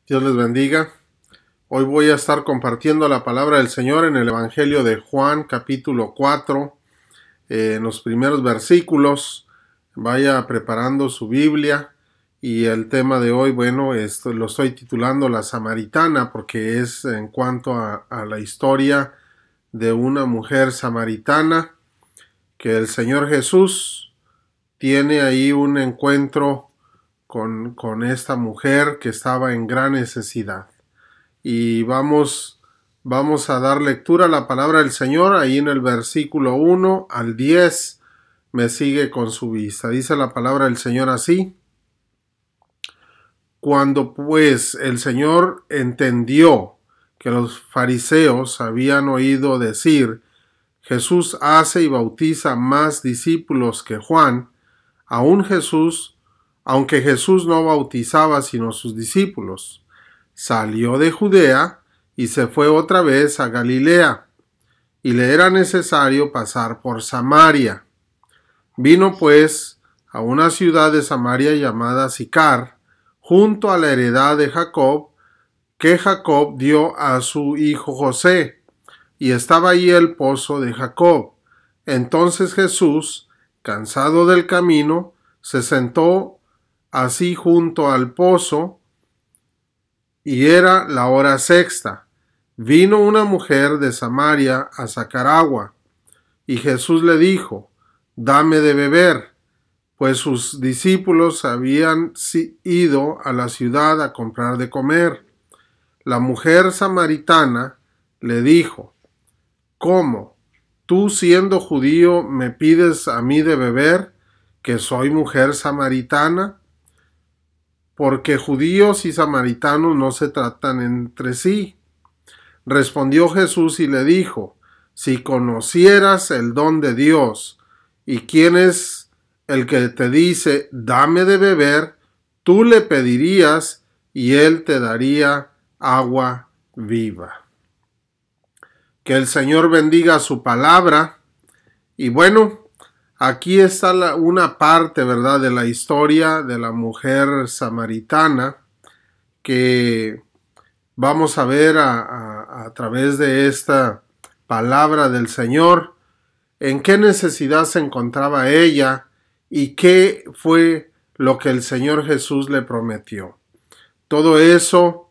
Dios les bendiga. Hoy voy a estar compartiendo la palabra del Señor en el Evangelio de Juan, capítulo 4, en los primeros versículos. Vaya preparando su Biblia y el tema de hoy, bueno, lo estoy titulando La Samaritana porque es en cuanto a la historia de una mujer samaritana que el Señor Jesús tiene ahí un encuentro con esta mujer que estaba en gran necesidad. Y vamos a dar lectura a la palabra del Señor ahí en el versículo 1 al 10. Me sigue con su vista. Dice la palabra del Señor así: Cuando pues el Señor entendió que los fariseos habían oído decir: Jesús hace y bautiza más discípulos que Juan, aunque Jesús no bautizaba sino sus discípulos, salió de Judea y se fue otra vez a Galilea, y le era necesario pasar por Samaria. Vino pues a una ciudad de Samaria llamada Sicar, junto a la heredad de Jacob, que Jacob dio a su hijo José, y estaba allí el pozo de Jacob. Entonces Jesús, cansado del camino, se sentó así junto al pozo, y era la hora sexta. Vino una mujer de Samaria a sacar agua, y Jesús le dijo: Dame de beber, pues sus discípulos habían ido a la ciudad a comprar de comer. La mujer samaritana le dijo: ¿Cómo? ¿Tú, siendo judío, me pides a mí de beber, que soy mujer samaritana? Porque judíos y samaritanos no se tratan entre sí. Respondió Jesús y le dijo: Si conocieras el don de Dios y quién es el que te dice dame de beber, tú le pedirías y él te daría agua viva. Que el Señor bendiga su palabra. Y bueno, aquí está una parte, ¿verdad?, de la historia de la mujer samaritana que vamos a ver a través de esta palabra del Señor, en qué necesidad se encontraba ella y qué fue lo que el Señor Jesús le prometió. Todo eso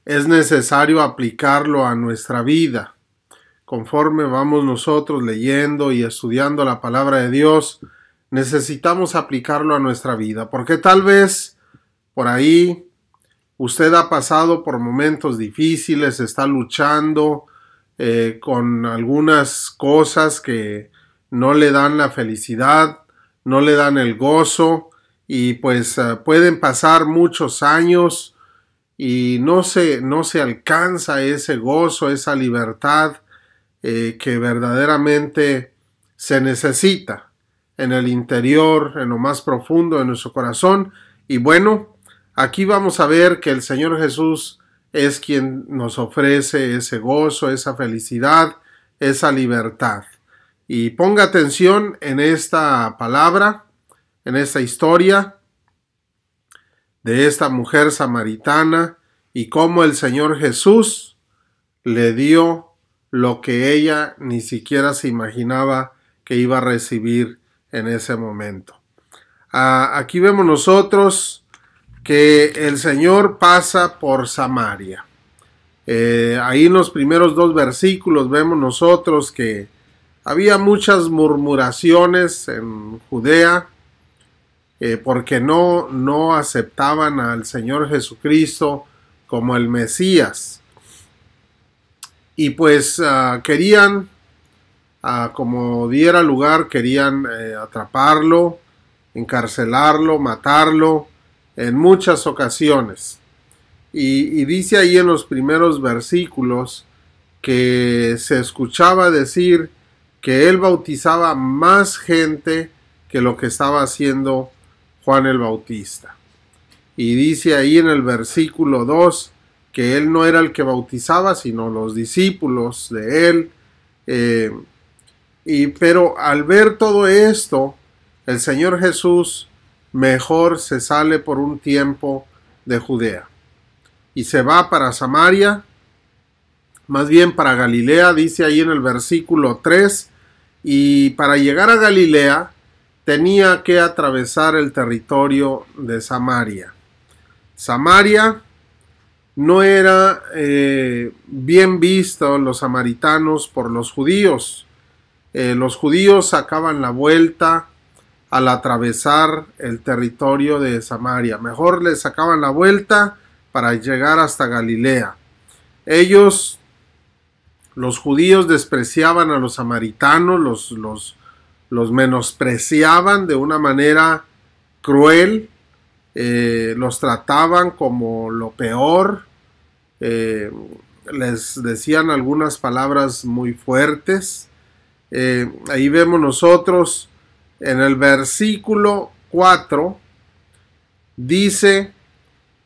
es necesario aplicarlo a nuestra vida. Conforme vamos nosotros leyendo y estudiando la palabra de Dios, necesitamos aplicarlo a nuestra vida, porque tal vez por ahí usted ha pasado por momentos difíciles, está luchando con algunas cosas que no le dan la felicidad, no le dan el gozo, y pues pueden pasar muchos años y no se alcanza ese gozo, esa libertad que verdaderamente se necesita en el interior, en lo más profundo de nuestro corazón. Y bueno, aquí vamos a ver que el Señor Jesús es quien nos ofrece ese gozo, esa felicidad, esa libertad. Y ponga atención en esta palabra, en esta historia de esta mujer samaritana y cómo el Señor Jesús le dio lo que ella ni siquiera se imaginaba que iba a recibir en ese momento. Aquí vemos nosotros que el Señor pasa por Samaria. Ahí en los primeros dos versículos vemos nosotros que había muchas murmuraciones en Judea porque no aceptaban al Señor Jesucristo como el Mesías. Y pues querían, como diera lugar, querían atraparlo, encarcelarlo, matarlo en muchas ocasiones. Y dice ahí en los primeros versículos que se escuchaba decir que él bautizaba más gente que lo que estaba haciendo Juan el Bautista. Y dice ahí en el versículo 2 que él no era el que bautizaba, sino los discípulos de él. Pero al ver todo esto, el Señor Jesús mejor se sale por un tiempo de Judea. y se va para Samaria, más bien para Galilea, dice ahí en el versículo 3, y para llegar a Galilea tenía que atravesar el territorio de Samaria. Samaria no era bien visto los samaritanos por los judíos. Los judíos sacaban la vuelta al atravesar el territorio de Samaria. Mejor les sacaban la vuelta para llegar hasta Galilea. Ellos, los judíos, despreciaban a los samaritanos, los menospreciaban de una manera cruel, los trataban como lo peor, les decían algunas palabras muy fuertes. Ahí vemos nosotros en el versículo 4, dice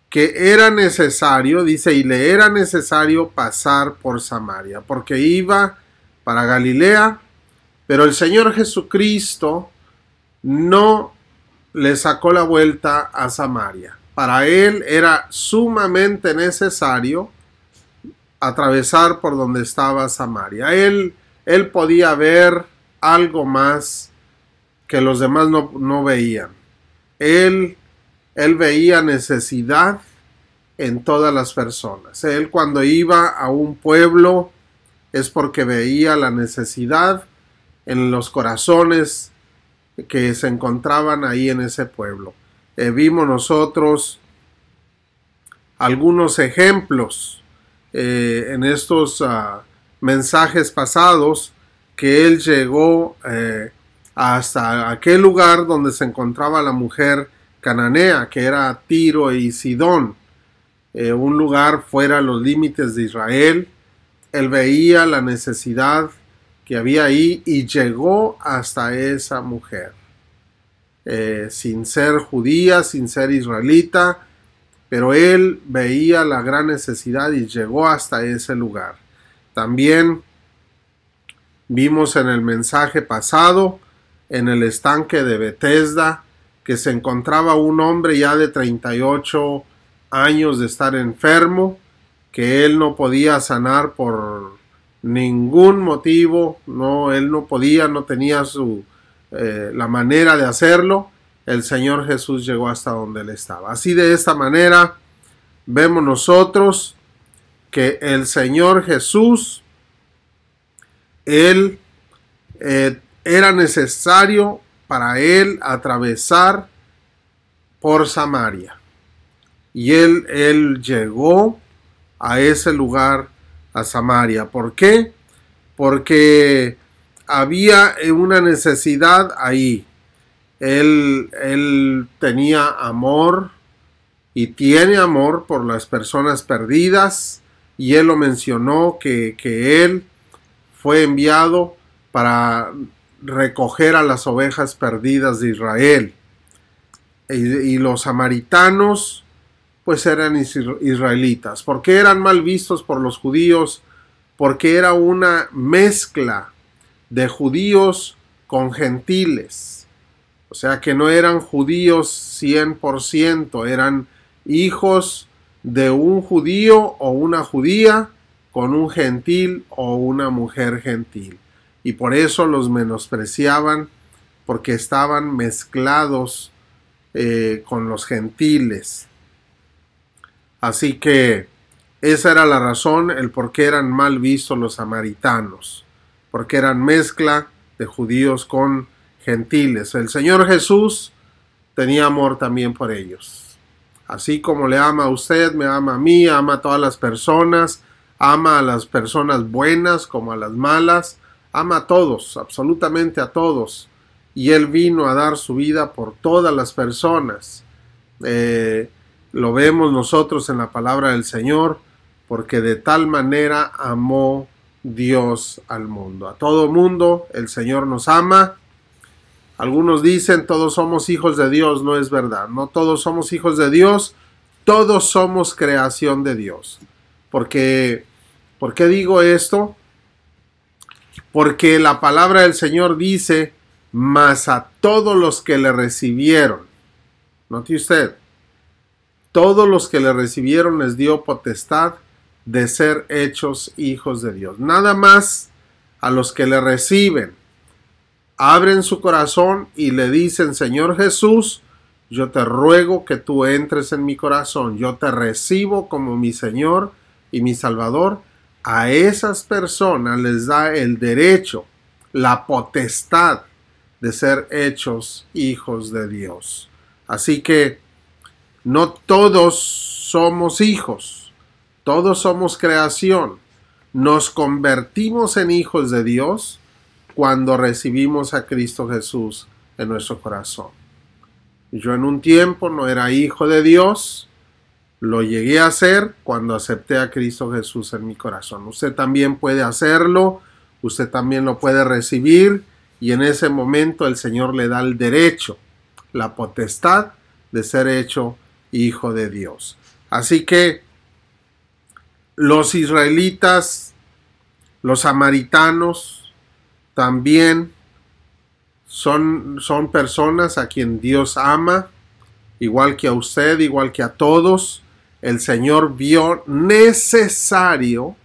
que era necesario, dice, y le era necesario pasar por Samaria, porque iba para Galilea, pero el Señor Jesucristo no le sacó la vuelta a Samaria. Para él era sumamente necesario atravesar por donde estaba Samaria. Él podía ver algo más que los demás no veían. Él veía necesidad en todas las personas. Él, cuando iba a un pueblo, es porque veía la necesidad en los corazones que se encontraban ahí en ese pueblo. Vimos nosotros algunos ejemplos en estos mensajes pasados, que él llegó hasta aquel lugar donde se encontraba la mujer cananea, que era Tiro y Sidón, un lugar fuera de los límites de Israel. Él veía la necesidad que había ahí y llegó hasta esa mujer, sin ser judía, sin ser israelita, pero él veía la gran necesidad y llegó hasta ese lugar. También vimos en el mensaje pasado, en el estanque de Betesda, que se encontraba un hombre ya de 38 años de estar enfermo, que él no podía sanar por ningún motivo. Él no podía, no tenía la manera de hacerlo. El Señor Jesús llegó hasta donde él estaba. Así, de esta manera vemos nosotros que el Señor Jesús, él era necesario para él atravesar por Samaria, y él llegó a ese lugar, a Samaria. ¿Por qué? Porque había una necesidad ahí. Él tenía amor y tiene amor por las personas perdidas, y él lo mencionó, que él fue enviado para recoger a las ovejas perdidas de Israel. Y los samaritanos pues eran israelitas. ¿Por qué eran mal vistos por los judíos? Porque era una mezcla de judíos con gentiles. O sea que no eran judíos 100%, eran hijos de un judío o una judía con un gentil o una mujer gentil. Y por eso los menospreciaban, porque estaban mezclados con los gentiles. Así que esa era la razón, el por qué eran mal vistos los samaritanos, porque eran mezcla de judíos con gentiles. El Señor Jesús tenía amor también por ellos. Así como le ama a usted, me ama a mí, ama a todas las personas, ama a las personas buenas como a las malas, ama a todos, absolutamente a todos. Y Él vino a dar su vida por todas las personas. Lo vemos nosotros en la palabra del Señor, porque de tal manera amó Dios al mundo. A todo mundo el Señor nos ama. Algunos dicen todos somos hijos de Dios. No es verdad, no todos somos hijos de Dios, todos somos creación de Dios. ¿Por qué digo esto? Porque la palabra del Señor dice, mas a todos los que le recibieron. Note usted, todos los que le recibieron les dio potestad de ser hechos hijos de Dios. Nada más a los que le reciben, abren su corazón y le dicen: Señor Jesús, yo te ruego que tú entres en mi corazón, yo te recibo como mi Señor y mi Salvador. A esas personas les da el derecho, la potestad de ser hechos hijos de Dios. Así que no todos somos hijos, todos somos creación. Nos convertimos en hijos de Dios cuando recibimos a Cristo Jesús en nuestro corazón. Yo en un tiempo no era hijo de Dios, lo llegué a ser cuando acepté a Cristo Jesús en mi corazón. Usted también puede hacerlo, usted también lo puede recibir, y en ese momento el Señor le da el derecho, la potestad de ser hecho hijo de Dios. Así que los israelitas, los samaritanos, también son personas a quien Dios ama, igual que a usted, igual que a todos. El Señor vio necesario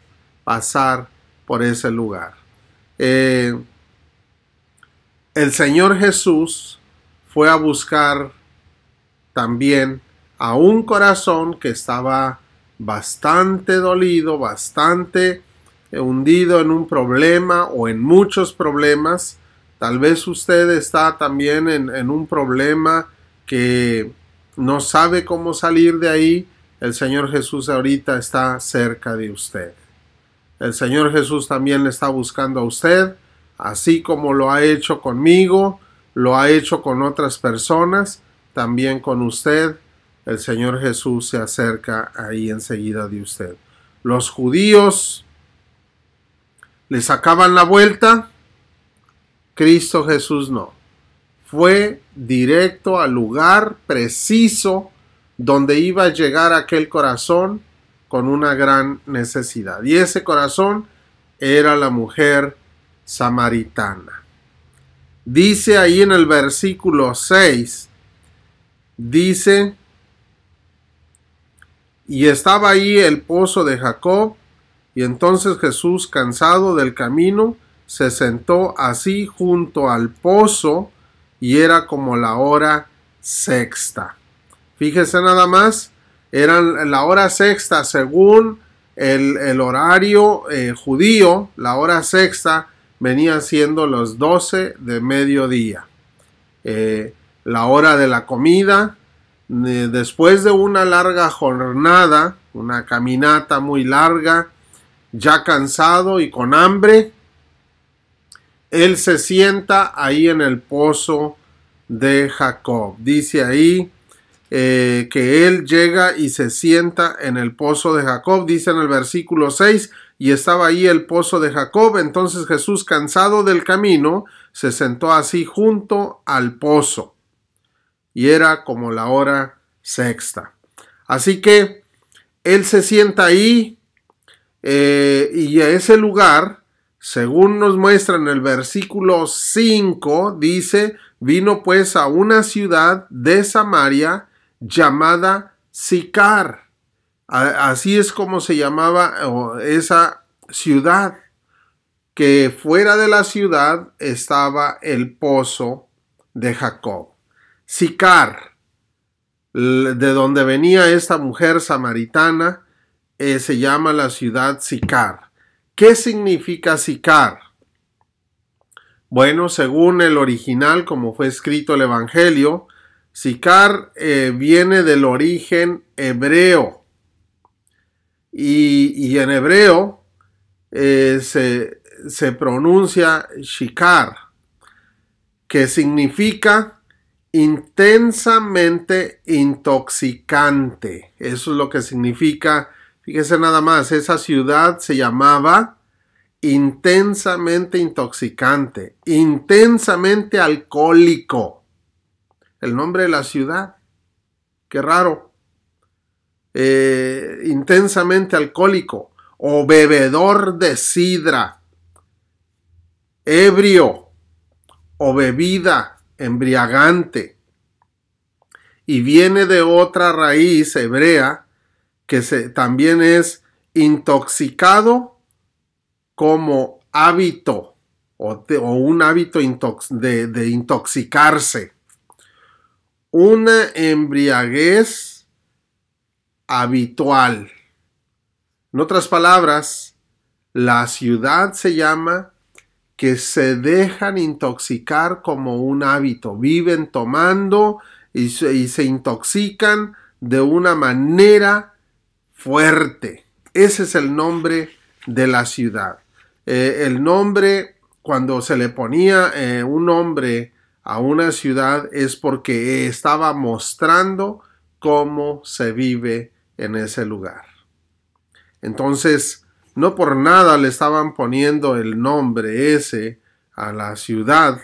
pasar por ese lugar. El Señor Jesús fue a buscar también a un corazón que estaba bastante dolido, bastante hundido en un problema o en muchos problemas. Tal vez usted está también en un problema que no sabe cómo salir de ahí. El Señor Jesús ahorita está cerca de usted. El Señor Jesús también le está buscando a usted, así como lo ha hecho conmigo, lo ha hecho con otras personas, también con usted. El Señor Jesús se acerca ahí enseguida de usted. Los judíos le sacaban la vuelta, Cristo Jesús no. Fue directo al lugar preciso donde iba a llegar aquel corazón con una gran necesidad. Y ese corazón era la mujer samaritana. Dice ahí en el versículo 6, dice: y estaba ahí el pozo de Jacob, y entonces Jesús, cansado del camino, se sentó así junto al pozo, y era como la hora sexta. Fíjese nada más, era la hora sexta según el horario judío. La hora sexta venía siendo los 12 de mediodía. La hora de la comida, después de una larga jornada, una caminata muy larga, ya cansado y con hambre, él se sienta ahí en el pozo de Jacob. Dice ahí que él llega y se sienta en el pozo de Jacob. Dice en el versículo 6, y estaba ahí el pozo de Jacob. Entonces Jesús, cansado del camino, se sentó así junto al pozo, y era como la hora sexta. Así que él se sienta ahí, y a ese lugar, según nos muestra en el versículo 5, dice: vino pues a una ciudad de Samaria llamada Sicar. Así es como se llamaba esa ciudad, que fuera de la ciudad estaba el pozo de Jacob. Sicar, de donde venía esta mujer samaritana, se llama la ciudad Sicar. ¿Qué significa Sicar? Bueno, según el original, como fue escrito el Evangelio, Sicar viene del origen hebreo, y en hebreo se pronuncia Shikar, que significa intensamente intoxicante. Eso es lo que significa. Fíjese nada más, esa ciudad se llamaba intensamente intoxicante, intensamente alcohólico. El nombre de la ciudad, qué raro. Intensamente alcohólico, o bebedor de sidra, ebrio, o bebida embriagante. y viene de otra raíz hebrea que también es intoxicado como hábito o un hábito de intoxicarse. Una embriaguez habitual. En otras palabras, la ciudad se llama que se dejan intoxicar como un hábito. Viven tomando y se intoxican de una manera fuerte. Ese es el nombre de la ciudad. El nombre, cuando se le ponía un nombre a una ciudad, es porque estaba mostrando cómo se vive en ese lugar. Entonces, no por nada le estaban poniendo el nombre ese a la ciudad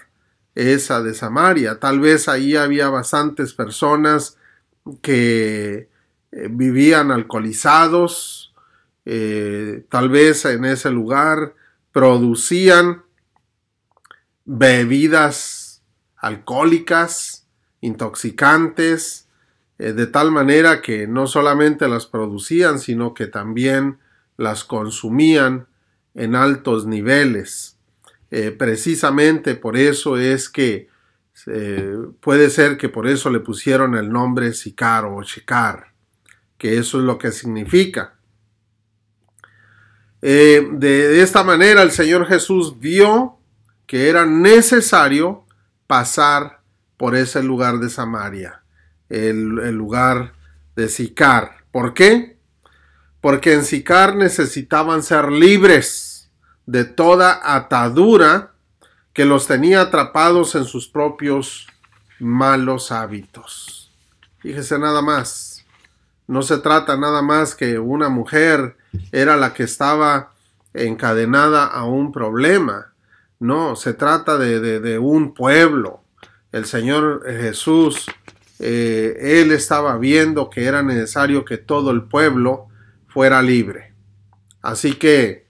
esa de Samaria. Tal vez ahí había bastantes personas que vivían alcoholizados, tal vez en ese lugar producían bebidas alcohólicas, intoxicantes, de tal manera que no solamente las producían, sino que también las consumían en altos niveles. Precisamente por eso es que puede ser que por eso le pusieron el nombre Sicar o Shecar, que eso es lo que significa. De esta manera el Señor Jesús vio que era necesario pasar por ese lugar de Samaria, el lugar de Sicar. ¿Por qué? Porque en Sicar necesitaban ser libres de toda atadura que los tenía atrapados en sus propios malos hábitos. Fíjese nada más, no se trata nada más que una mujer era la que estaba encadenada a un problema. No, se trata de un pueblo. El Señor Jesús, Él estaba viendo que era necesario que todo el pueblo fuera libre. Así que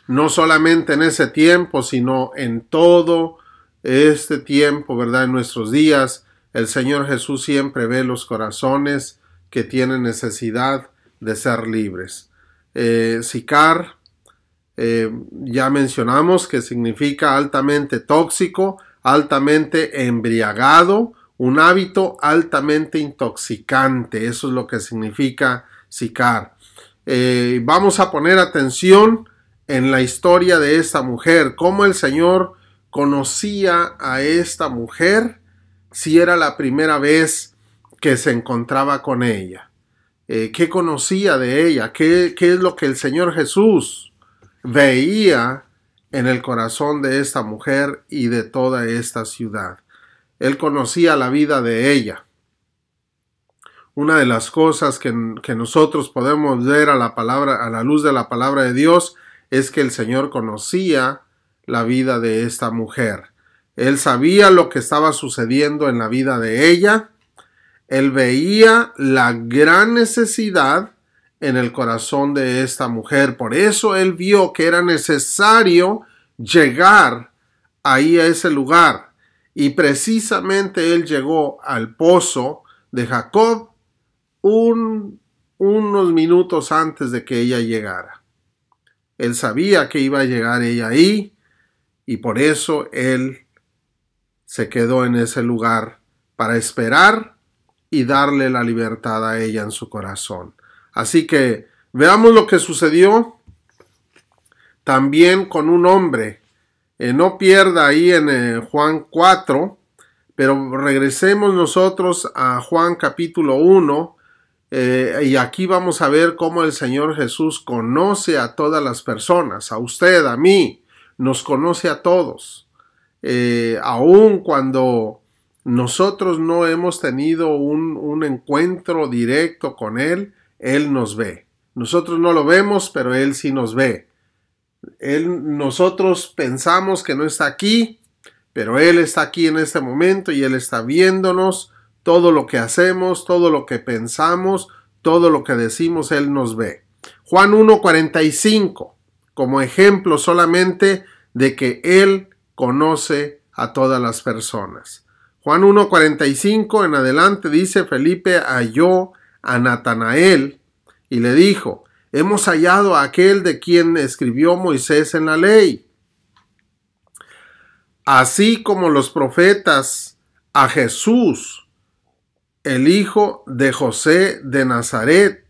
no solamente en ese tiempo, sino en todo este tiempo, ¿verdad? En nuestros días, el Señor Jesús siempre ve los corazones que tienen necesidad de ser libres. Sicar, ya mencionamos que significa altamente tóxico, altamente embriagado, un hábito altamente intoxicante. Eso es lo que significa Sicar. Vamos a poner atención en la historia de esta mujer, cómo el Señor conocía a esta mujer si era la primera vez que se encontraba con ella. ¿Qué conocía de ella? ¿Qué es lo que el Señor Jesús veía en el corazón de esta mujer y de toda esta ciudad? Él conocía la vida de ella. Una de las cosas que nosotros podemos ver a la luz de la palabra de Dios es que el Señor conocía la vida de esta mujer. Él sabía lo que estaba sucediendo en la vida de ella. Él veía la gran necesidad en el corazón de esta mujer. Por eso él vio que era necesario llegar ahí a ese lugar. Y precisamente él llegó al pozo de Jacob unos minutos antes de que ella llegara. Él sabía que iba a llegar ella ahí y por eso él se quedó en ese lugar para esperar y darle la libertad a ella en su corazón. Así que veamos lo que sucedió también con un hombre. No pierda ahí en Juan 4, pero regresemos nosotros a Juan capítulo 1 y aquí vamos a ver cómo el Señor Jesús conoce a todas las personas, a usted, a mí, nos conoce a todos. Aun cuando nosotros no hemos tenido un encuentro directo con Él, Él nos ve. Nosotros no lo vemos, pero Él sí nos ve. Nosotros pensamos que no está aquí, pero Él está aquí en este momento y Él está viéndonos. Todo lo que hacemos, todo lo que pensamos, todo lo que decimos, Él nos ve. Juan 1:45, como ejemplo solamente de que Él conoce a todas las personas. Juan 1:45 en adelante dice: Felipe halló a Natanael y le dijo: hemos hallado a aquel de quien escribió Moisés en la ley, así como los profetas, a Jesús, el hijo de José de Nazaret.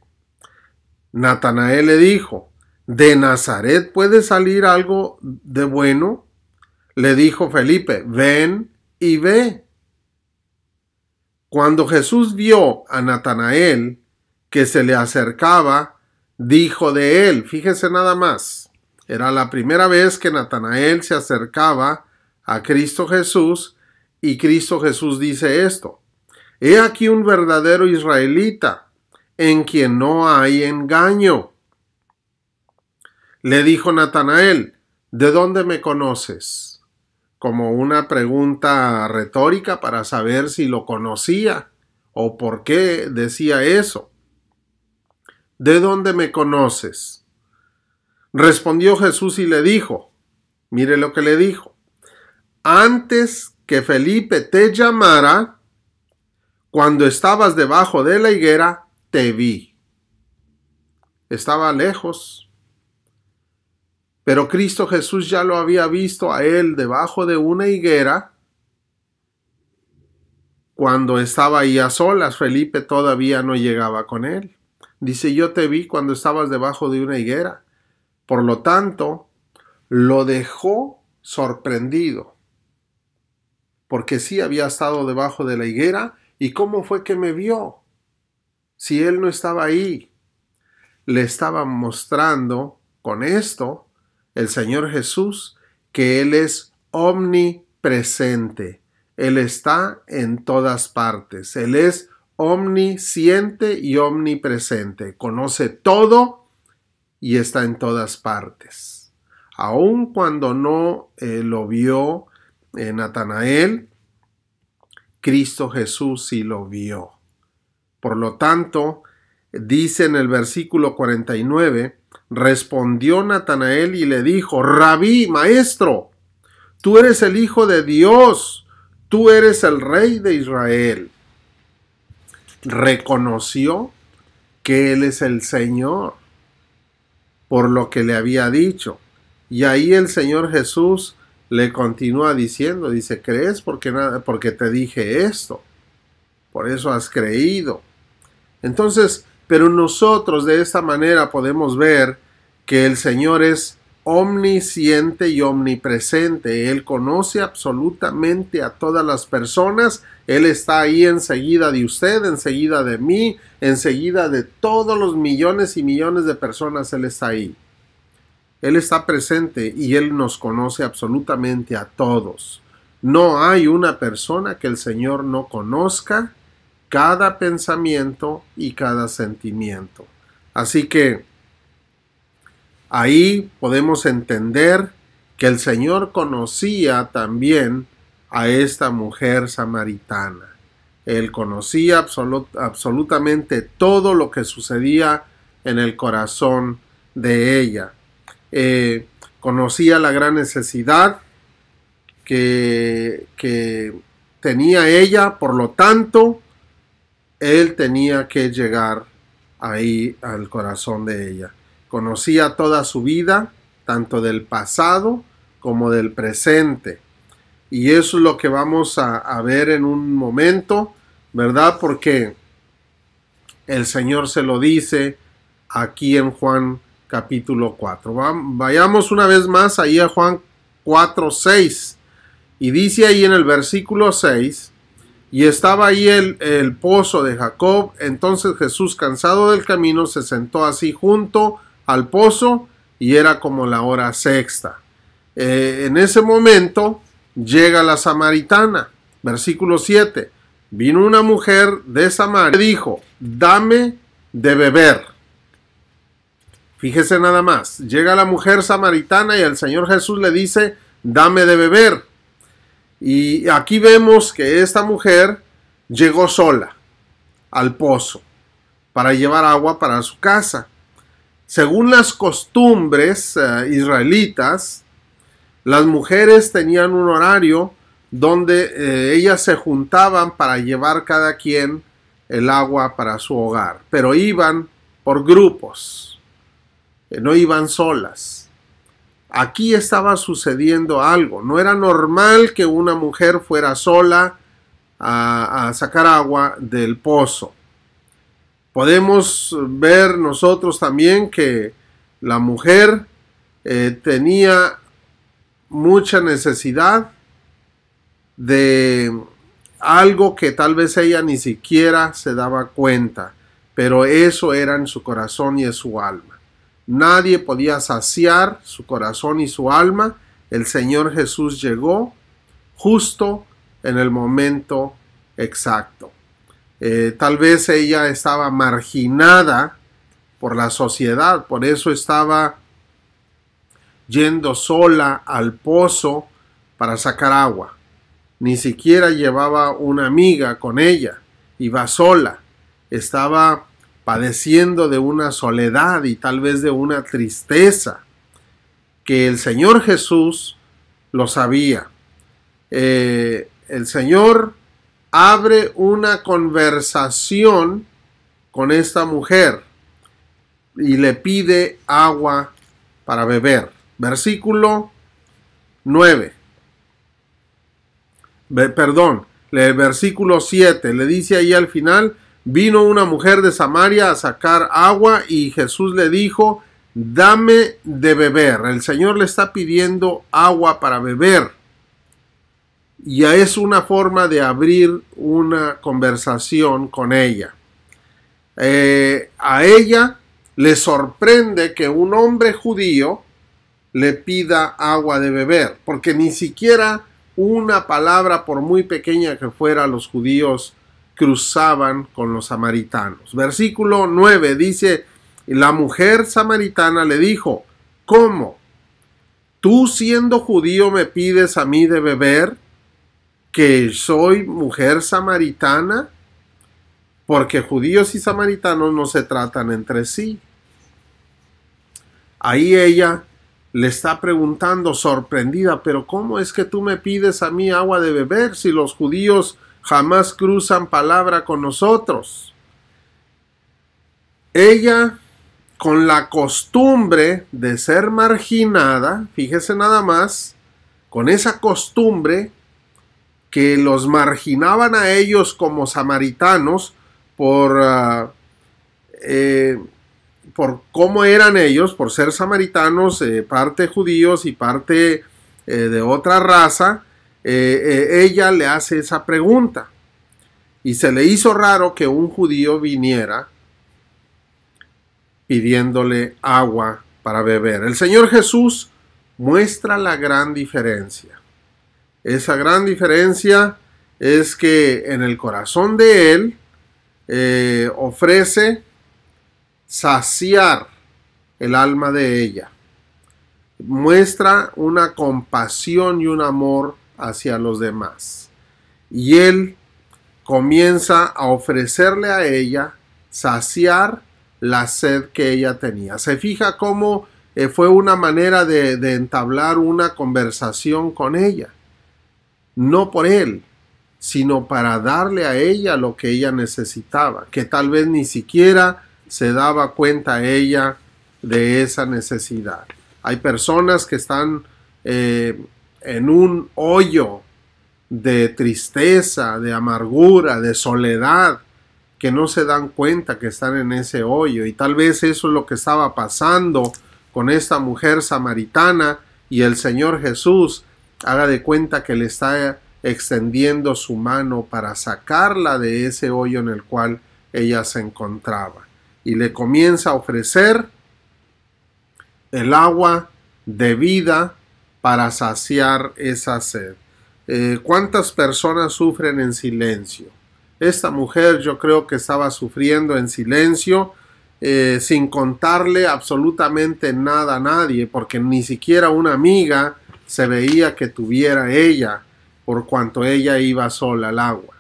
Natanael le dijo: ¿de Nazaret puede salir algo de bueno? Le dijo Felipe: ven y ve. Cuando Jesús vio a Natanael que se le acercaba, dijo de él, fíjese nada más, era la primera vez que Natanael se acercaba a Cristo Jesús, y Cristo Jesús dice esto: he aquí un verdadero israelita, en quien no hay engaño. Le dijo Natanael: ¿de dónde me conoces? Como una pregunta retórica para saber si lo conocía o por qué decía eso. ¿De dónde me conoces? Respondió Jesús y le dijo, mire lo que le dijo: antes que Felipe te llamara, cuando estabas debajo de la higuera, te vi. Estaba lejos, pero Cristo Jesús ya lo había visto a él debajo de una higuera cuando estaba ahí a solas. Felipe todavía no llegaba con él. Dice: yo te vi cuando estabas debajo de una higuera. Por lo tanto, lo dejó sorprendido, porque sí había estado debajo de la higuera. ¿Y cómo fue que me vio? Si él no estaba ahí. Le estaba mostrando con esto el Señor Jesús que Él es omnipresente. Él está en todas partes. Él es omnisciente y omnipresente. Conoce todo y está en todas partes. Aun cuando no lo vio Natanael, Cristo Jesús sí lo vio. Por lo tanto, dice en el versículo 49, respondió Natanael y le dijo: Rabí, maestro, tú eres el Hijo de Dios, tú eres el Rey de Israel. Reconoció que Él es el Señor por lo que le había dicho. Y ahí el Señor Jesús le continúa diciendo, dice: ¿crees porque te dije esto? Por eso has creído. Entonces, pero nosotros de esta manera podemos ver que el Señor es omnisciente y omnipresente. Él conoce absolutamente a todas las personas. Él está ahí enseguida de usted, enseguida de mí, enseguida de todos los millones y millones de personas. Él está ahí. Él está presente y Él nos conoce absolutamente a todos. No hay una persona que el Señor no conozca cada pensamiento y cada sentimiento. Así que ahí podemos entender que el Señor conocía también a esta mujer samaritana. Él conocía absolutamente todo lo que sucedía en el corazón de ella. Conocía la gran necesidad que tenía ella, por lo tanto, Él tenía que llegar ahí al corazón de ella. Conocía toda su vida, tanto del pasado como del presente. Y eso es lo que vamos a ver en un momento, ¿verdad? Porque el Señor se lo dice aquí en Juan capítulo 4. Vayamos una vez más ahí a Juan 4:6. Y dice ahí en el versículo 6, y estaba ahí el pozo de Jacob. Entonces Jesús, cansado del camino, se sentó así junto al pozo, y era como la hora sexta. En ese momento llega la samaritana. Versículo 7. Vino una mujer de Samaria y dijo: dame de beber. Fíjese nada más. Llega la mujer samaritana y el Señor Jesús le dice: dame de beber. Y aquí vemos que esta mujer llegó sola al pozo para llevar agua para su casa. Según las costumbres israelitas, las mujeres tenían un horario donde ellas se juntaban para llevar cada quien el agua para su hogar, pero iban por grupos, no iban solas. Aquí estaba sucediendo algo. No era normal que una mujer fuera sola a sacar agua del pozo. Podemos ver nosotros también que la mujer tenía mucha necesidad de algo que tal vez ella ni siquiera se daba cuenta, pero eso era en su corazón y en su alma. Nadie podía saciar su corazón y su alma. El Señor Jesús llegó justo en el momento exacto. Tal vez ella estaba marginada por la sociedad, por eso estaba yendo sola al pozo para sacar agua. Ni siquiera llevaba una amiga con ella, iba sola. Estaba padeciendo de una soledad y tal vez de una tristeza, que el Señor Jesús lo sabía. El Señor abre una conversación con esta mujer y le pide agua para beber. Versículo 9. Versículo 7. Le dice ahí al final: vino una mujer de Samaria a sacar agua y Jesús le dijo: dame de beber. El Señor le está pidiendo agua para beber. Y es una forma de abrir una conversación con ella. A ella le sorprende que un hombre judío le pida agua de beber, porque ni siquiera una palabra, por muy pequeña que fuera, los judíos cruzaban con los samaritanos. Versículo 9 dice: la mujer samaritana le dijo: ¿cómo? ¿Tú, siendo judío, me pides a mí de beber, que soy mujer samaritana? Porque judíos y samaritanos no se tratan entre sí. Ahí ella le está preguntando, sorprendida: pero ¿cómo es que tú me pides a mí agua de beber si los judíos jamás cruzan palabra con nosotros? Ella, con la costumbre de ser marginada, fíjese nada más, con esa costumbre que los marginaban a ellos como samaritanos por cómo eran ellos, por ser samaritanos, parte judíos y parte de otra raza. Ella le hace esa pregunta y se le hizo raro que un judío viniera pidiéndole agua para beber. El Señor Jesús muestra la gran diferencia. Esa gran diferencia es que en el corazón de Él ofrece saciar el alma de ella. Muestra una compasión y un amor hacia los demás. Y Él comienza a ofrecerle a ella saciar la sed que ella tenía. Se fija cómo fue una manera de entablar una conversación con ella. No por Él, sino para darle a ella lo que ella necesitaba, que tal vez ni siquiera se daba cuenta ella de esa necesidad. Hay personas que están en un hoyo de tristeza, de amargura, de soledad, que no se dan cuenta que están en ese hoyo, y tal vez eso es lo que estaba pasando con esta mujer samaritana, y el Señor Jesús haga de cuenta que le está extendiendo su mano para sacarla de ese hoyo en el cual ella se encontraba, y le comienza a ofrecer el agua de vida para saciar esa sed. ¿Cuántas personas sufren en silencio? Esta mujer yo creo que estaba sufriendo en silencio, sin contarle absolutamente nada a nadie, porque ni siquiera una amiga se veía que tuviera ella, por cuanto ella iba sola al agua.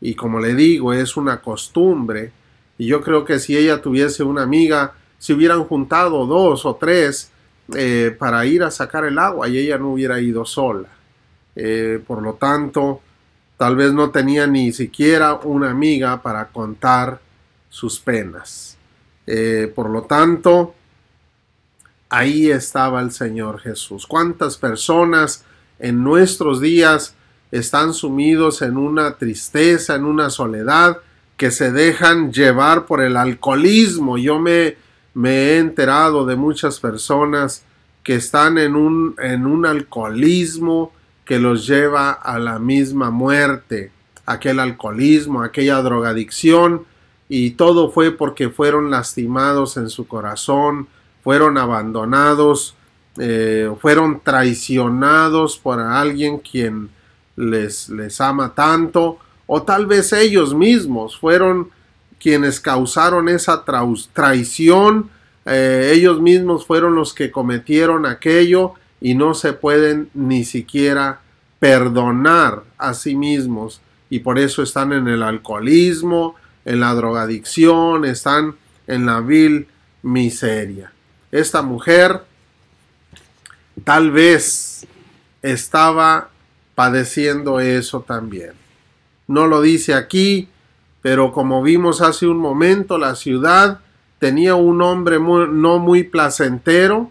Y como le digo, es una costumbre, y yo creo que si ella tuviese una amiga, se hubieran juntado 2 o 3 para ir a sacar el agua, y ella no hubiera ido sola. Por lo tanto, tal vez no tenía ni siquiera una amiga para contar sus penas. Por lo tanto, ahí estaba el Señor Jesús. ¿Cuántas personas en nuestros días están sumidos en una tristeza, en una soledad, que se dejan llevar por el alcoholismo? Yo me he enterado de muchas personas que están en un alcoholismo que los lleva a la misma muerte, aquel alcoholismo, aquella drogadicción, y todo fue porque fueron lastimados en su corazón, fueron abandonados, fueron traicionados por alguien quien les ama tanto, o tal vez ellos mismos fueron quienes causaron esa traición, ellos mismos fueron los que cometieron aquello y no se pueden ni siquiera perdonar a sí mismos, y por eso están en el alcoholismo, en la drogadicción, están en la vil miseria. Esta mujer tal vez estaba padeciendo eso también. No lo dice aquí, pero como vimos hace un momento, la ciudad tenía un nombre no muy placentero.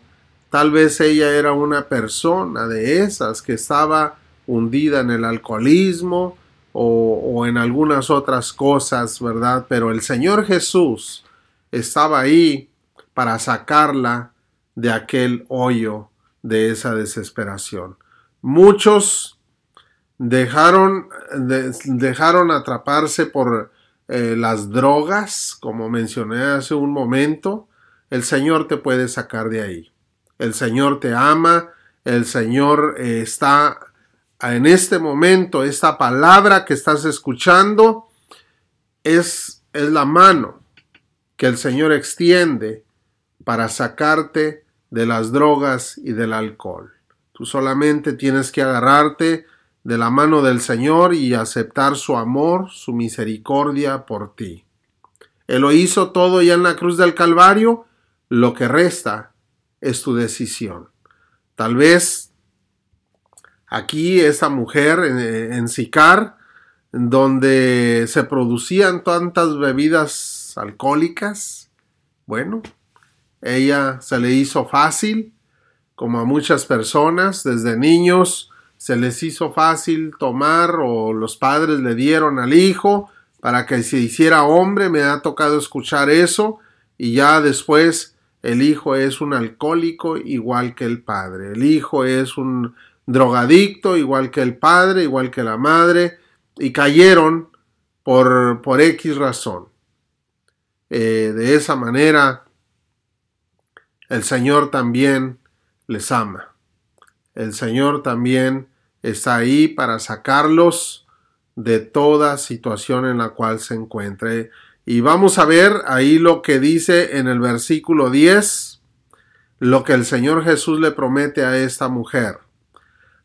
Tal vez ella era una persona de esas que estaba hundida en el alcoholismo o en algunas otras cosas, ¿verdad? Pero el Señor Jesús estaba ahí para sacarla de aquel hoyo, de esa desesperación. Muchos dejaron atraparse por las drogas, como mencioné hace un momento. El Señor te puede sacar de ahí. El Señor te ama. El Señor está en este momento. Esta palabra que estás escuchando es la mano que el Señor extiende para sacarte de las drogas y del alcohol. Tú solamente tienes que agarrarte de la mano del Señor y aceptar su amor, su misericordia por ti. Él lo hizo todo ya en la cruz del Calvario. Lo que resta es tu decisión. Tal vez aquí esta mujer en Sicar, donde se producían tantas bebidas alcohólicas, bueno, ella se le hizo fácil, como a muchas personas, desde niños se les hizo fácil tomar, o los padres le dieron al hijo para que se hiciera hombre. Me ha tocado escuchar eso, y ya después el hijo es un alcohólico igual que el padre. El hijo es un drogadicto igual que el padre, igual que la madre, y cayeron por X razón. De esa manera el Señor también les ama. El Señor también está ahí para sacarlos de toda situación en la cual se encuentre. Y vamos a ver ahí lo que dice en el versículo 10, lo que el Señor Jesús le promete a esta mujer.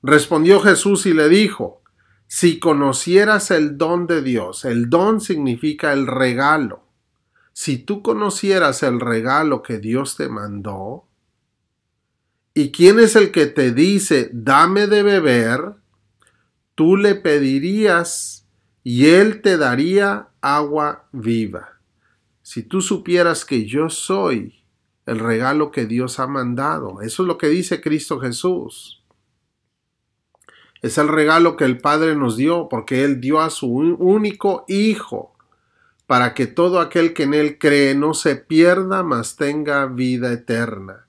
Respondió Jesús y le dijo: si conocieras el don de Dios, el don significa el regalo. Si tú conocieras el regalo que Dios te mandó, ¿y quién es el que te dice, dame de beber? Tú le pedirías y él te daría agua viva. Si tú supieras que yo soy el regalo que Dios ha mandado. Eso es lo que dice Cristo Jesús. Es el regalo que el Padre nos dio, porque Él dio a su único Hijo, para que todo aquel que en Él cree no se pierda, mas tenga vida eterna.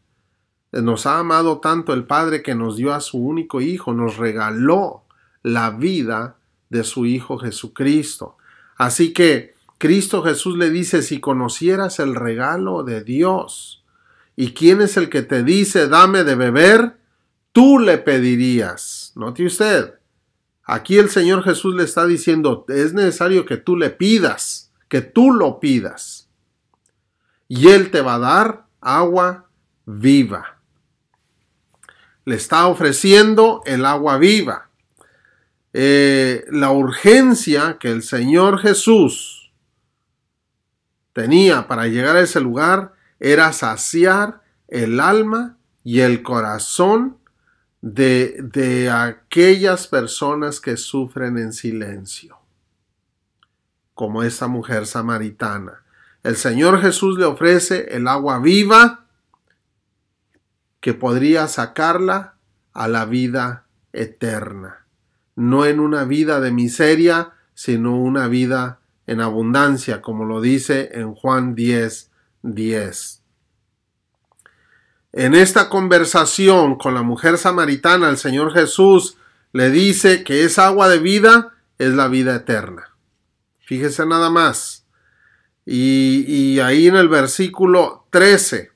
Nos ha amado tanto el Padre que nos dio a su único Hijo, nos regaló la vida de su Hijo Jesucristo. Así que Cristo Jesús le dice, si conocieras el regalo de Dios, ¿y quién es el que te dice, dame de beber? Tú le pedirías. Note usted, aquí el Señor Jesús le está diciendo, es necesario que tú le pidas, que tú lo pidas, y Él te va a dar agua viva. Le está ofreciendo el agua viva. La urgencia que el Señor Jesús tenía para llegar a ese lugar era saciar el alma y el corazón de aquellas personas que sufren en silencio, como esta mujer samaritana. El Señor Jesús le ofrece el agua viva que podría sacarla a la vida eterna, no en una vida de miseria, sino una vida en abundancia, como lo dice en Juan 10:10. En esta conversación con la mujer samaritana, el Señor Jesús le dice que esa agua de vida es la vida eterna. Fíjese nada más. Y ahí en el versículo 13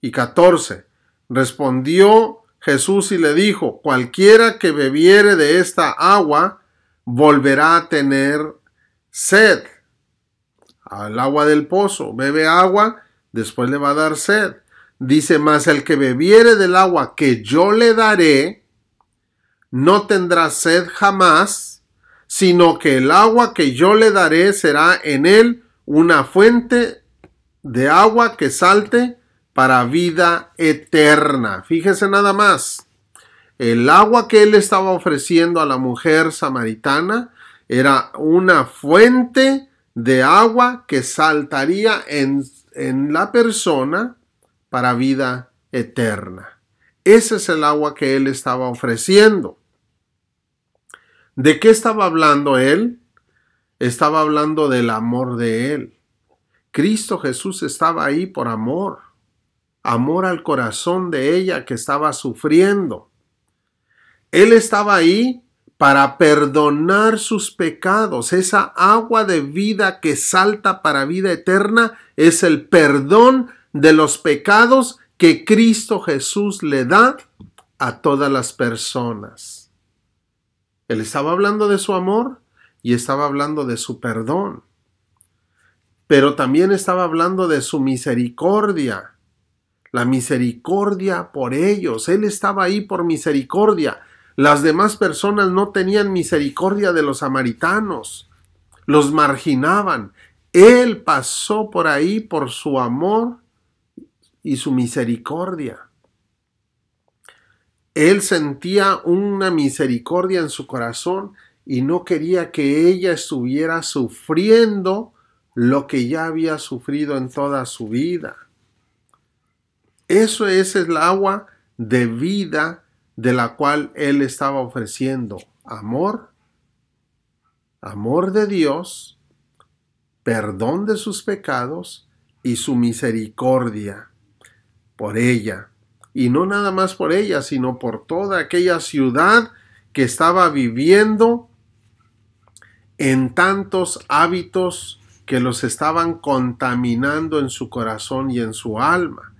y 14, respondió Jesús y le dijo: cualquiera que bebiere de esta agua volverá a tener sed. Al agua del pozo, bebe agua, después le va a dar sed. Dice: mas el que bebiere del agua que yo le daré, no tendrá sed jamás, sino que el agua que yo le daré será en él una fuente de agua que salte para vida eterna. Fíjese nada más. El agua que él estaba ofreciendo a la mujer samaritana era una fuente de agua que saltaría en la persona para vida eterna. Ese es el agua que él estaba ofreciendo. ¿De qué estaba hablando él? Estaba hablando del amor de él. Cristo Jesús estaba ahí por amor. Amor al corazón de ella que estaba sufriendo. Él estaba ahí para perdonar sus pecados. Esa agua de vida que salta para vida eterna es el perdón de los pecados que Cristo Jesús le da a todas las personas. Él estaba hablando de su amor y estaba hablando de su perdón. Pero también estaba hablando de su misericordia. La misericordia por ellos. Él estaba ahí por misericordia. Las demás personas no tenían misericordia de los samaritanos. Los marginaban. Él pasó por ahí por su amor y su misericordia. Él sentía una misericordia en su corazón y no quería que ella estuviera sufriendo lo que ya había sufrido en toda su vida. Eso es el agua de vida de la cual él estaba ofreciendo. Amor, amor de Dios, perdón de sus pecados y su misericordia por ella. Y no nada más por ella, sino por toda aquella ciudad que estaba viviendo en tantos hábitos que los estaban contaminando en su corazón y en su alma.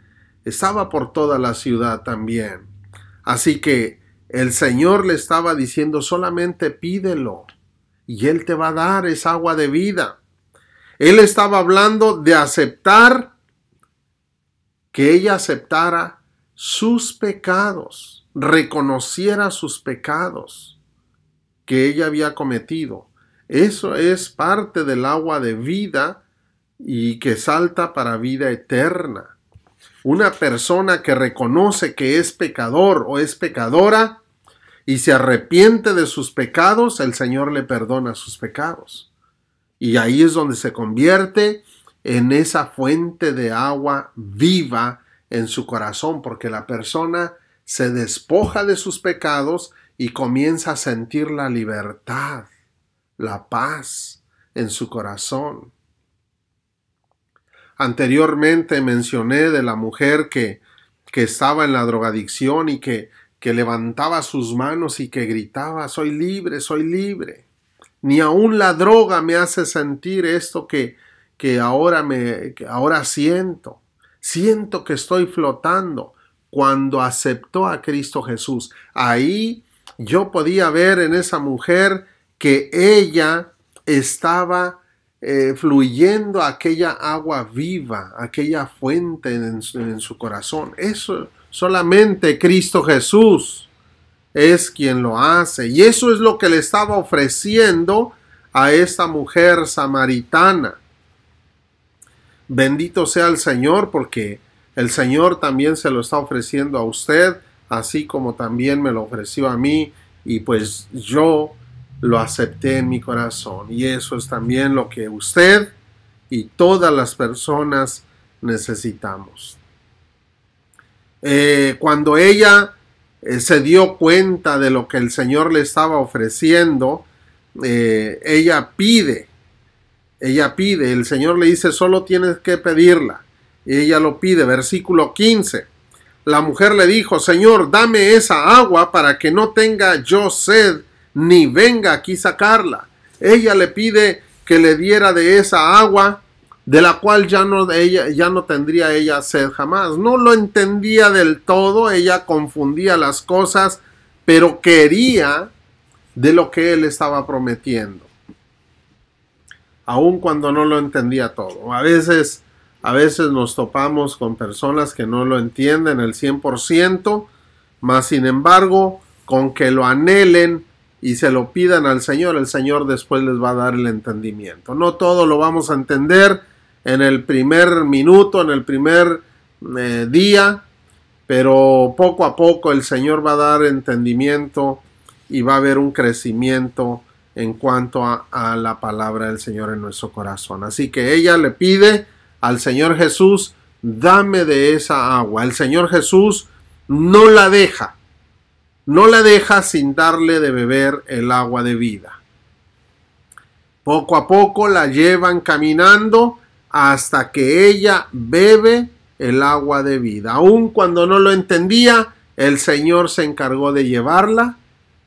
Estaba por toda la ciudad también. Así que el Señor le estaba diciendo: solamente pídelo y Él te va a dar esa agua de vida. Él estaba hablando de aceptar, que ella aceptara sus pecados, reconociera sus pecados que ella había cometido. Eso es parte del agua de vida y que salta para vida eterna. Una persona que reconoce que es pecador o es pecadora y se arrepiente de sus pecados, el Señor le perdona sus pecados. Y ahí es donde se convierte en esa fuente de agua viva en su corazón, porque la persona se despoja de sus pecados y comienza a sentir la libertad, la paz en su corazón. Anteriormente mencioné de la mujer que estaba en la drogadicción y que levantaba sus manos y que gritaba: soy libre, soy libre. Ni aún la droga me hace sentir esto que ahora siento. Siento que estoy flotando. Cuando aceptó a Cristo Jesús, ahí yo podía ver en esa mujer que ella estaba fluyendo aquella agua viva, aquella fuente en su corazón. Eso solamente Cristo Jesús es quien lo hace. Y eso es lo que le estaba ofreciendo a esta mujer samaritana. Bendito sea el Señor, porque el Señor también se lo está ofreciendo a usted así como también me lo ofreció a mí, y pues yo lo acepté en mi corazón. Y eso es también lo que usted y todas las personas necesitamos. Cuando ella se dio cuenta de lo que el Señor le estaba ofreciendo, ella pide, el Señor le dice, solo tienes que pedirla. Y ella lo pide, versículo 15. La mujer le dijo, Señor, dame esa agua para que no tenga yo sed, ni venga aquí sacarla. Ella le pide que le diera de esa agua, de la cual ya no tendría ella sed jamás. No lo entendía del todo, ella confundía las cosas, pero quería de lo que él estaba prometiendo, aun cuando no lo entendía todo. A veces nos topamos con personas que no lo entienden el 100%, mas sin embargo, con que lo anhelen y se lo pidan al Señor, el Señor después les va a dar el entendimiento. No todo lo vamos a entender en el primer minuto, en el primer día, pero poco a poco el Señor va a dar entendimiento y va a haber un crecimiento en cuanto a la palabra del Señor en nuestro corazón. Así que ella le pide al Señor Jesús, dame de esa agua. El Señor Jesús no la deja sin darle de beber el agua de vida. Poco a poco la llevan caminando hasta que ella bebe el agua de vida. Aun cuando no lo entendía, el Señor se encargó de llevarla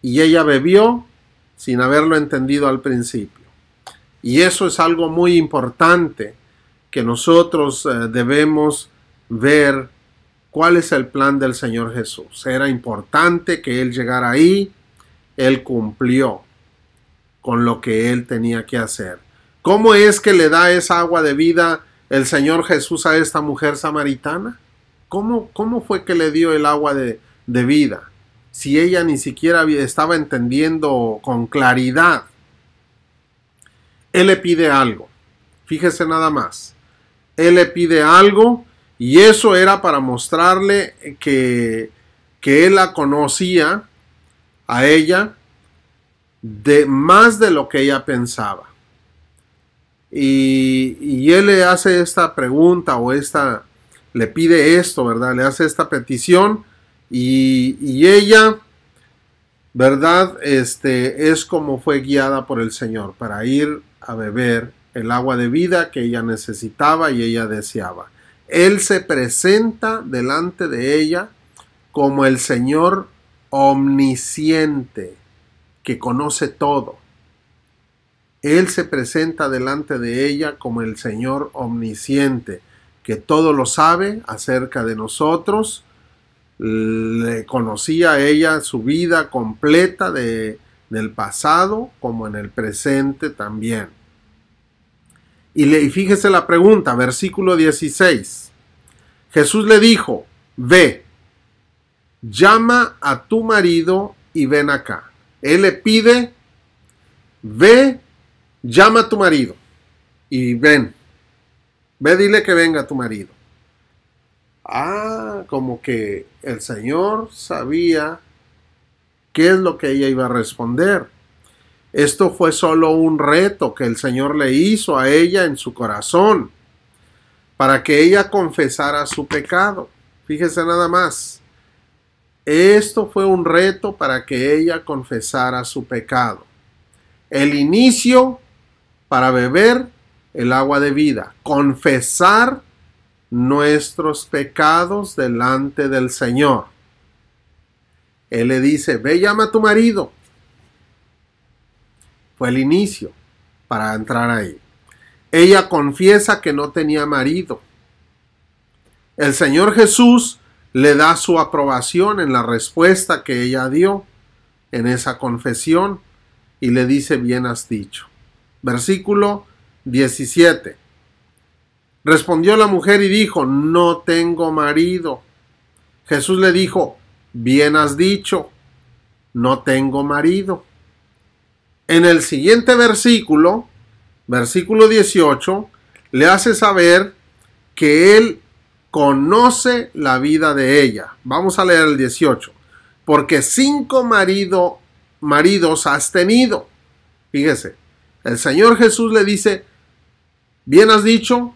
y ella bebió sin haberlo entendido al principio. Y eso es algo muy importante, que nosotros debemos ver cuál es el plan del Señor Jesús. Era importante que Él llegara ahí. Él cumplió con lo que Él tenía que hacer. ¿Cómo es que le da esa agua de vida el Señor Jesús a esta mujer samaritana? ¿Cómo fue que le dio el agua de vida? Si ella ni siquiera estaba entendiendo con claridad. Él le pide algo. Fíjese nada más. Él le pide algo y eso era para mostrarle que Él la conocía a ella más de lo que ella pensaba. Y Él le hace esta pregunta le pide esto, ¿verdad? Le hace esta petición y ella, ¿verdad? Es como fue guiada por el Señor para ir a beber el agua de vida que ella necesitaba y ella deseaba. Él se presenta delante de ella como el Señor omnisciente, que conoce todo. Él se presenta delante de ella como el Señor omnisciente, que todo lo sabe acerca de nosotros. Le conocía a ella su vida completa del pasado como en el presente también. Y fíjese la pregunta, versículo 16. Jesús le dijo, ve, llama a tu marido y ven acá. Él le pide, ve, llama a tu marido y ven. Ve, dile que venga tu marido. Como que el Señor sabía qué es lo que ella iba a responder. Esto fue solo un reto que el Señor le hizo a ella en su corazón, para que ella confesara su pecado. Fíjese nada más. Esto fue un reto para que ella confesara su pecado. El inicio para beber el agua de vida. Confesar nuestros pecados delante del Señor. Él le dice, ve, llama a tu marido. Fue el inicio para entrar ahí. Ella confiesa que no tenía marido. El Señor Jesús le da su aprobación en la respuesta que ella dio en esa confesión y le dice, bien has dicho. Versículo 17. Respondió la mujer y dijo, no tengo marido. Jesús le dijo, bien has dicho, no tengo marido. En el siguiente versículo 18, le hace saber que él conoce la vida de ella. Vamos a leer el 18. Porque 5 maridos has tenido. Fíjese, el Señor Jesús le dice, bien has dicho,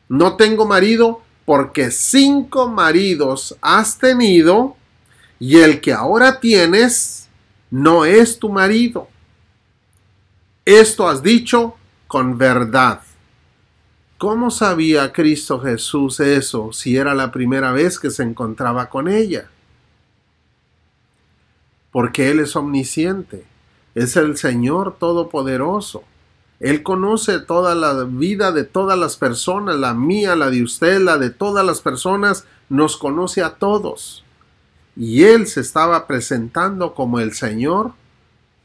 no tengo marido, porque 5 maridos has tenido, y el que ahora tienes no es tu marido. Esto has dicho con verdad. ¿Cómo sabía Cristo Jesús eso si era la primera vez que se encontraba con ella? Porque Él es omnisciente, es el Señor Todopoderoso. Él conoce toda la vida de todas las personas, la mía, la de usted, la de todas las personas, nos conoce a todos. Y Él se estaba presentando como el Señor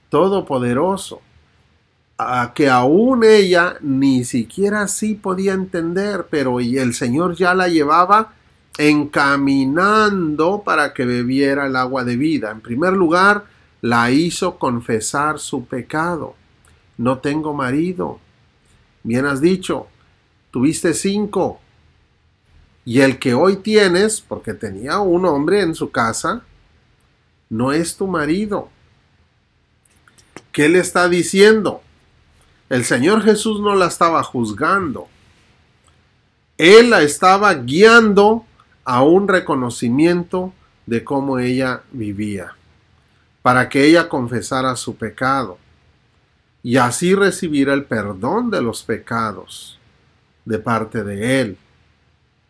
Todopoderoso, a que aún ella ni siquiera así podía entender, pero el Señor ya la llevaba encaminando para que bebiera el agua de vida. En primer lugar, la hizo confesar su pecado. No tengo marido. Bien has dicho, tuviste 5. Y el que hoy tienes, porque tenía un hombre en su casa, no es tu marido. ¿Qué le está diciendo? El Señor Jesús no la estaba juzgando. Él la estaba guiando a un reconocimiento de cómo ella vivía, para que ella confesara su pecado y así recibir el perdón de los pecados de parte de Él.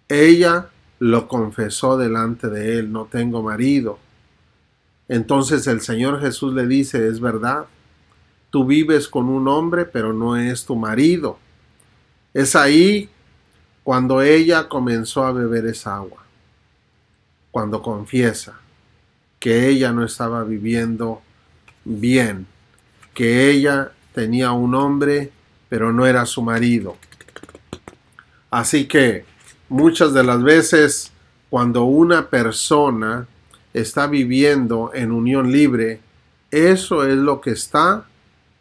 Ella lo confesó delante de Él, no tengo marido. Entonces el Señor Jesús le dice, es verdad, tú vives con un hombre, pero no es tu marido. Es ahí cuando ella comenzó a beber esa agua, cuando confiesa que ella no estaba viviendo bien, que ella tenía un hombre, pero no era su marido. Así que muchas de las veces cuando una persona está viviendo en unión libre, eso es lo que está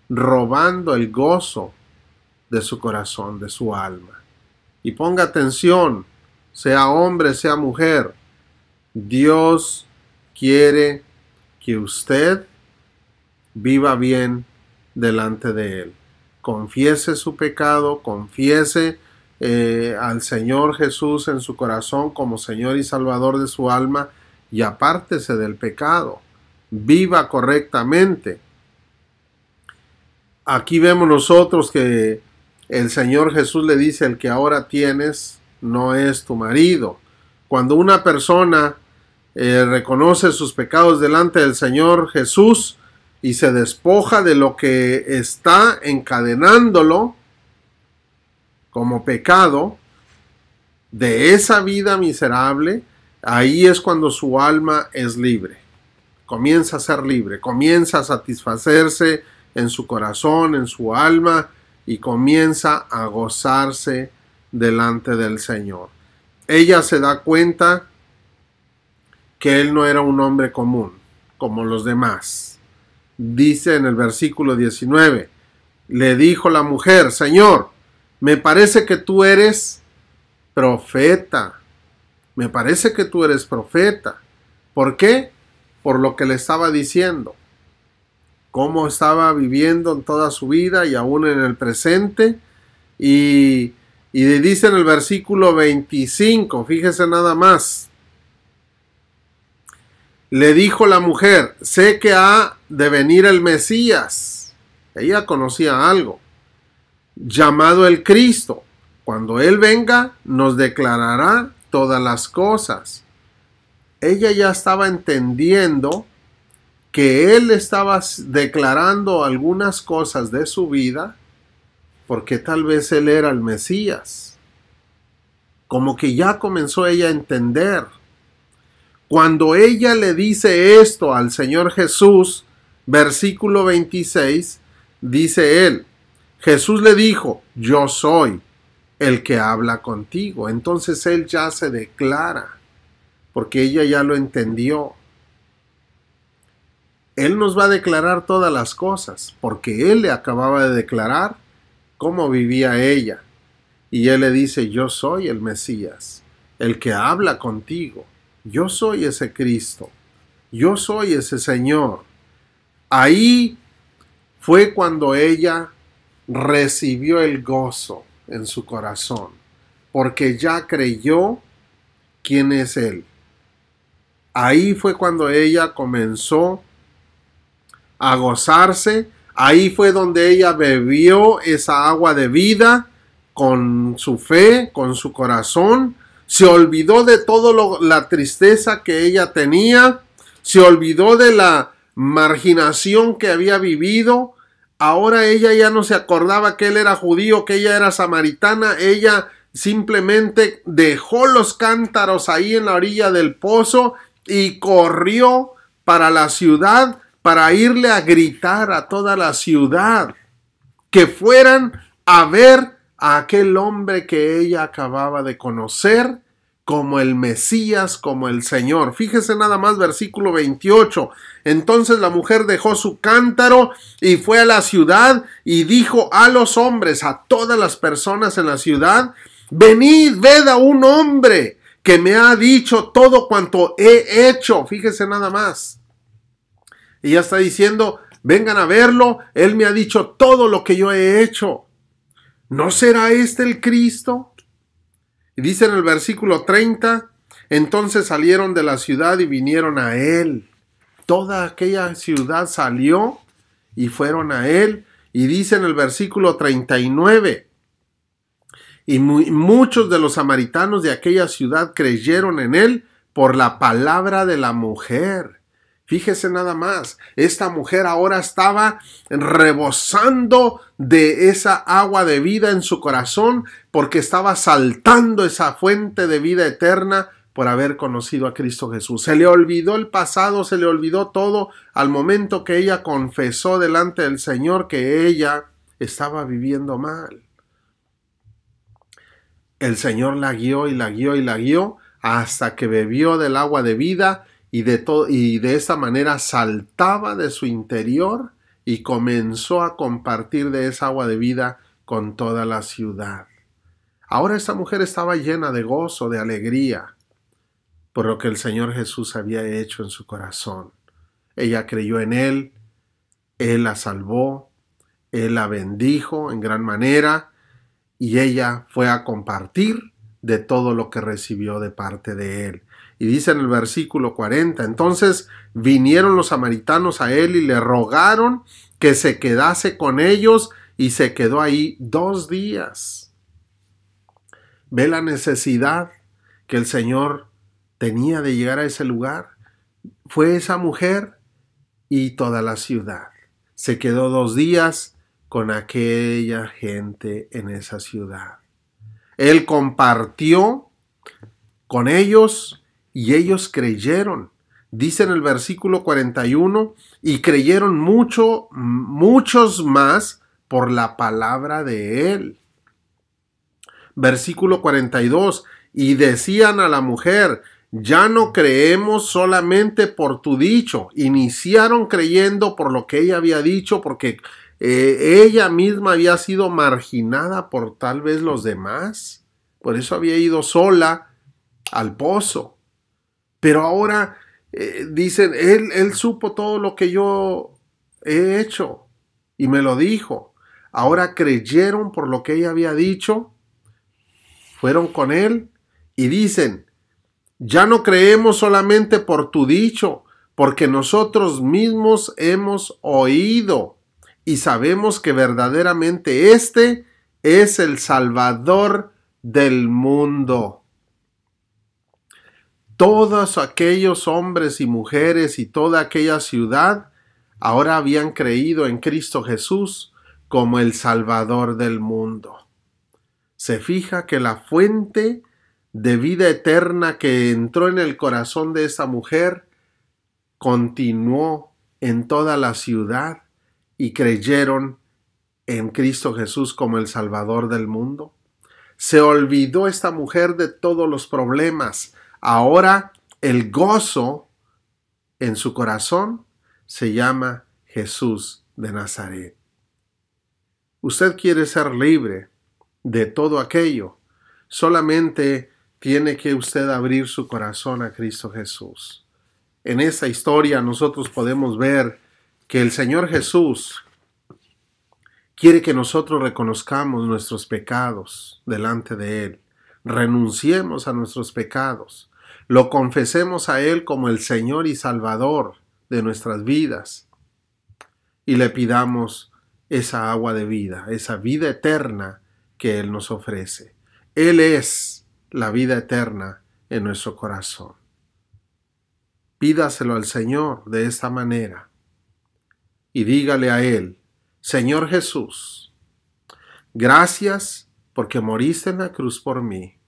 robando el gozo de su corazón, de su alma. Y ponga atención, sea hombre, sea mujer, Dios quiere que usted viva bien delante de Él. Confiese su pecado, confiese al Señor Jesús en su corazón como Señor y Salvador de su alma y apártese del pecado. Viva correctamente. Aquí vemos nosotros que el Señor Jesús le dice, el que ahora tienes no es tu marido. Cuando una persona reconoce sus pecados delante del Señor Jesús y se despoja de lo que está encadenándolo como pecado, de esa vida miserable, ahí es cuando su alma es libre. Comienza a ser libre, comienza a satisfacerse en su corazón, en su alma, y comienza a gozarse delante del Señor. Ella se da cuenta que él no era un hombre común, como los demás. Dice en el versículo 19, le dijo la mujer, Señor, me parece que tú eres profeta. Me parece que tú eres profeta. ¿Por qué? Por lo que le estaba diciendo. Cómo estaba viviendo en toda su vida y aún en el presente. Y le dice en el versículo 25, fíjese nada más. Le dijo la mujer, sé que ha de venir el Mesías. Ella conocía algo. Llamado el Cristo. Cuando Él venga, nos declarará todas las cosas. Ella ya estaba entendiendo que Él estaba declarando algunas cosas de su vida, porque tal vez Él era el Mesías. Como que ya comenzó ella a entender. Cuando ella le dice esto al Señor Jesús, versículo 26, dice Él, Jesús le dijo, yo soy el que habla contigo. Entonces Él ya se declara, porque ella ya lo entendió. Él nos va a declarar todas las cosas, porque Él le acababa de declarar cómo vivía ella. Y Él le dice, yo soy el Mesías. el que habla contigo. Yo soy ese Cristo. Yo soy ese Señor. Ahí fue cuando ella recibió el gozo en su corazón, porque ya creyó quién es Él. Ahí fue cuando ella comenzó a gozarse. Ahí fue donde ella bebió esa agua de vida con su fe, con su corazón. Se olvidó de toda la tristeza que ella tenía. Se olvidó de la marginación que había vivido. Ahora ella ya no se acordaba que él era judío, que ella era samaritana. Ella simplemente dejó los cántaros ahí en la orilla del pozo y corrió para la ciudad, para irle a gritar a toda la ciudad que fueran a ver a aquel hombre que ella acababa de conocer como el Mesías, como el Señor. Fíjese nada más, versículo 28. Entonces la mujer dejó su cántaro y fue a la ciudad y dijo a los hombres, a todas las personas en la ciudad: venid, ved a un hombre que me ha dicho todo cuanto he hecho. Fíjese nada más. Y ya está diciendo: vengan a verlo, él me ha dicho todo lo que yo he hecho. ¿No será este el Cristo? Y dice en el versículo 30, entonces salieron de la ciudad y vinieron a él. Toda aquella ciudad salió y fueron a él. Y dice en el versículo 39, y muchos de los samaritanos de aquella ciudad creyeron en él por la palabra de la mujer. Fíjese nada más, esta mujer ahora estaba rebosando de esa agua de vida en su corazón, porque estaba saltando esa fuente de vida eterna por haber conocido a Cristo Jesús. Se le olvidó el pasado, se le olvidó todo al momento que ella confesó delante del Señor que ella estaba viviendo mal. El Señor la guió y la guió y la guió hasta que bebió del agua de vida. Y de esta manera saltaba de su interior y comenzó a compartir de esa agua de vida con toda la ciudad. Ahora esta mujer estaba llena de gozo, de alegría, por lo que el Señor Jesús había hecho en su corazón. Ella creyó en Él, Él la salvó, Él la bendijo en gran manera y ella fue a compartir de todo lo que recibió de parte de Él. Y dice en el versículo 40, entonces vinieron los samaritanos a él y le rogaron que se quedase con ellos y se quedó ahí 2 días. ¿Ve la necesidad que el Señor tenía de llegar a ese lugar? Fue esa mujer y toda la ciudad. Se quedó 2 días con aquella gente en esa ciudad. Él compartió con ellos y ellos creyeron. Dice en el versículo 41, y creyeron muchos más por la palabra de él. Versículo 42, y decían a la mujer: ya no creemos solamente por tu dicho. Iniciaron creyendo por lo que ella había dicho, porque ella misma había sido marginada por tal vez los demás. Por eso había ido sola al pozo. Pero ahora dicen, él supo todo lo que yo he hecho y me lo dijo. Ahora creyeron por lo que ella había dicho, fueron con él y dicen: ya no creemos solamente por tu dicho, porque nosotros mismos hemos oído y sabemos que verdaderamente este es el Salvador del mundo. Todos aquellos hombres y mujeres y toda aquella ciudad ahora habían creído en Cristo Jesús como el Salvador del mundo. Se fija que la fuente de vida eterna que entró en el corazón de esta mujer continuó en toda la ciudad y creyeron en Cristo Jesús como el Salvador del mundo. Se olvidó esta mujer de todos los problemas. Ahora el gozo en su corazón se llama Jesús de Nazaret. Usted quiere ser libre de todo aquello. Solamente tiene que usted abrir su corazón a Cristo Jesús. En esta historia nosotros podemos ver que el Señor Jesús quiere que nosotros reconozcamos nuestros pecados delante de Él, renunciemos a nuestros pecados, lo confesemos a Él como el Señor y Salvador de nuestras vidas y le pidamos esa agua de vida, esa vida eterna que Él nos ofrece. Él es la vida eterna en nuestro corazón. Pídaselo al Señor de esta manera y dígale a Él: Señor Jesús, gracias porque moriste en la cruz por mí.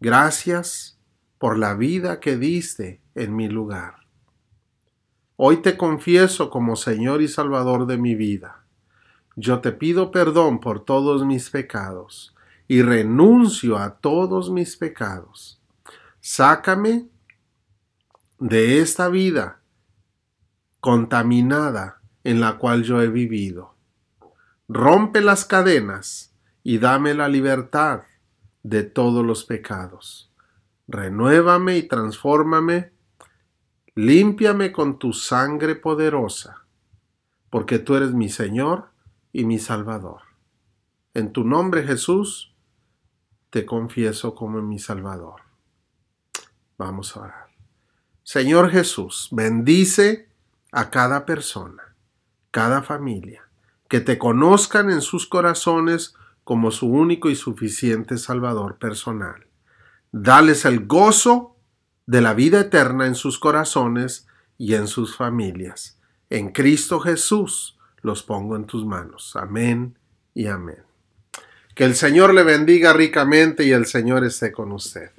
Gracias por la vida que diste en mi lugar. Hoy te confieso como Señor y Salvador de mi vida. Yo te pido perdón por todos mis pecados y renuncio a todos mis pecados. Sácame de esta vida contaminada en la cual yo he vivido. Rompe las cadenas y dame la libertad de todos los pecados. Renuévame y transfórmame. Límpiame con tu sangre poderosa, porque tú eres mi Señor y mi Salvador. En tu nombre, Jesús, te confieso como mi Salvador. Vamos a orar. Señor Jesús, bendice a cada persona, cada familia, que te conozcan en sus corazones como su único y suficiente Salvador personal. Dales el gozo de la vida eterna en sus corazones y en sus familias. En Cristo Jesús los pongo en tus manos. Amén y amén. Que el Señor le bendiga ricamente y el Señor esté con usted.